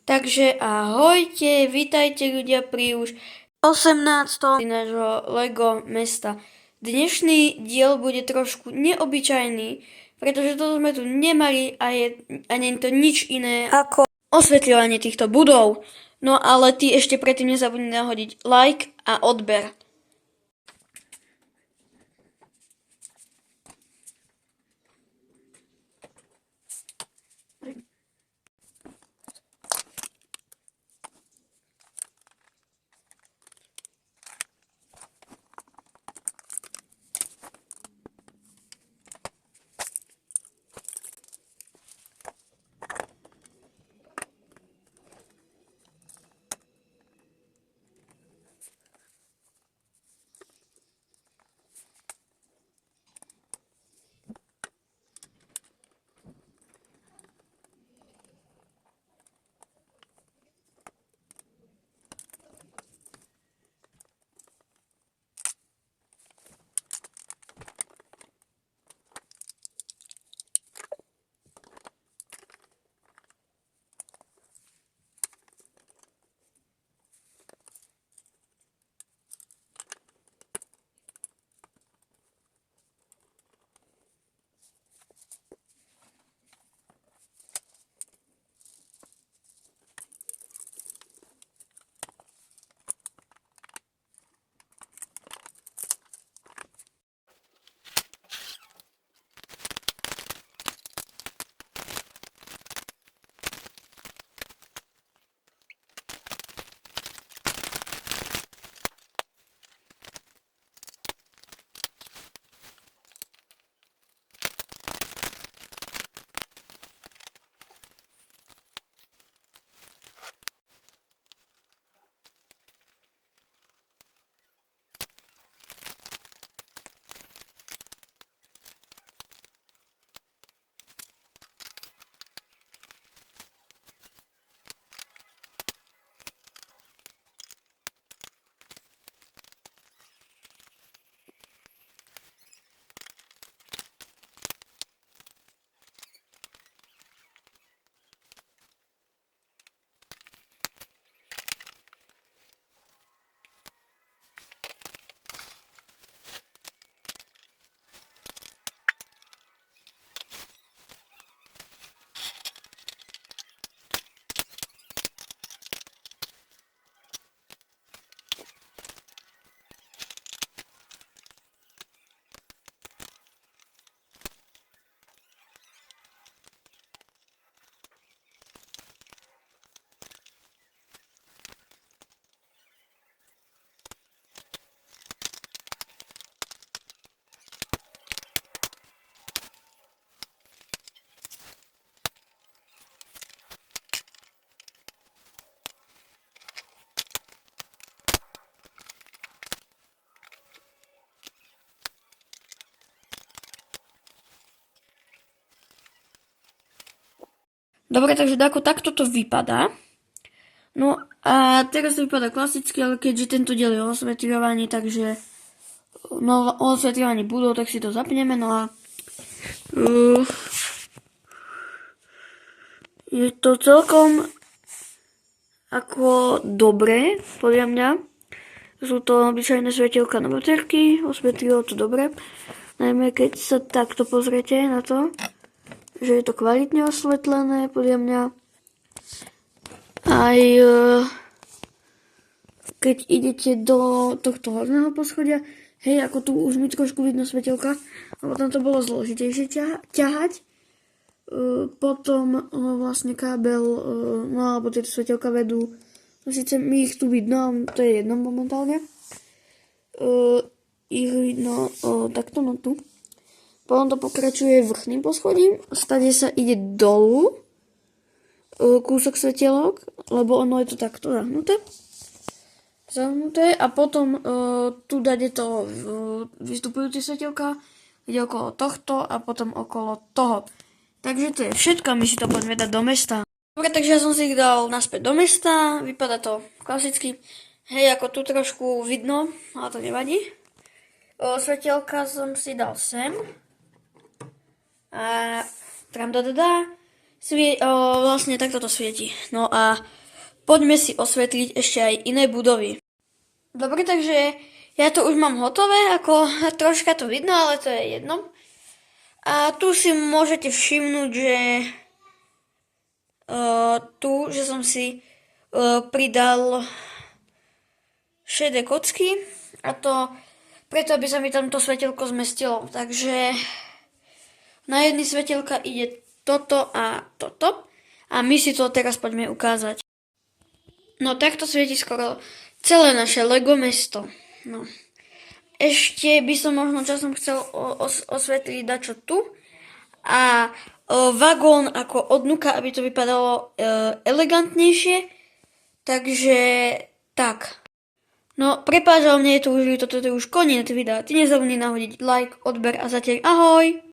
Takže ahojte, vítajte ľudia pri už 18. nášho Lego mesta. Dnešný diel bude trošku neobyčajný, pretože toto sme tu nemali a nie je to nič iné ako osvetľovanie týchto budov. No ale ty ešte predtým nezabudni nahodiť like a odber. Dobre, takže takto to vypadá. No a teraz to vypadá klasicky, ale keďže tento diel je o osvetľovaní, takže o osvetľovaní budov, tak si to zapneme. No a je to celkom ako dobré, podľa mňa. Sú to obyčajné svetelka na baterky, osvetlilo to dobre. Najmä keď sa takto pozriete na to, že je to kvalitne osvetlené, podľa mňa. Aj keď idete do tohto horného poschodia, hej, ako tu už mi trošku vidno svetelka, lebo tam to bolo zložitejšie ťahať. Potom vlastne kábel, no alebo tieto svetelka vedú, no síce mi ich tu vidno, to je jedno momentálne. Ich vidno takto, no tu. Potom to pokračuje vrchným poschodím, stade sa ide dolu kúsok svetelok, lebo ono je to takto zahnuté a potom tu dade to vystupujúce svetelka, ide okolo tohto a potom okolo toho. Takže to je všetko, my si to poďme dať do mesta. Dobre, takže ja som si ich dal naspäť do mesta, vypadá to klasicky. Hej, ako tu trošku vidno, ale to nevadí. Svetelka som si dal sem. A vlastne takto to svieti. No a poďme si osvetliť ešte aj iné budovy. Dobre, takže ja to už mám hotové, ako troška to vidno, ale to je jedno. A tu si môžete všimnúť, že že som si pridal šedé kocky a to preto, aby sa mi tam to svetelko zmestilo. Takže na jedny svetelka ide toto a toto a my si to teraz poďme ukázať. No takto svieti skoro celé naše Lego mesto. No. Ešte by som možno časom chcel osvetliť dačo tu a vagón ako od nuka, aby to vypadalo elegantnejšie. Takže tak. No prepáč, ale mne je to už, toto je už koniec videa. Ty nezabudni nahodiť like, odber a zatiaľ ahoj!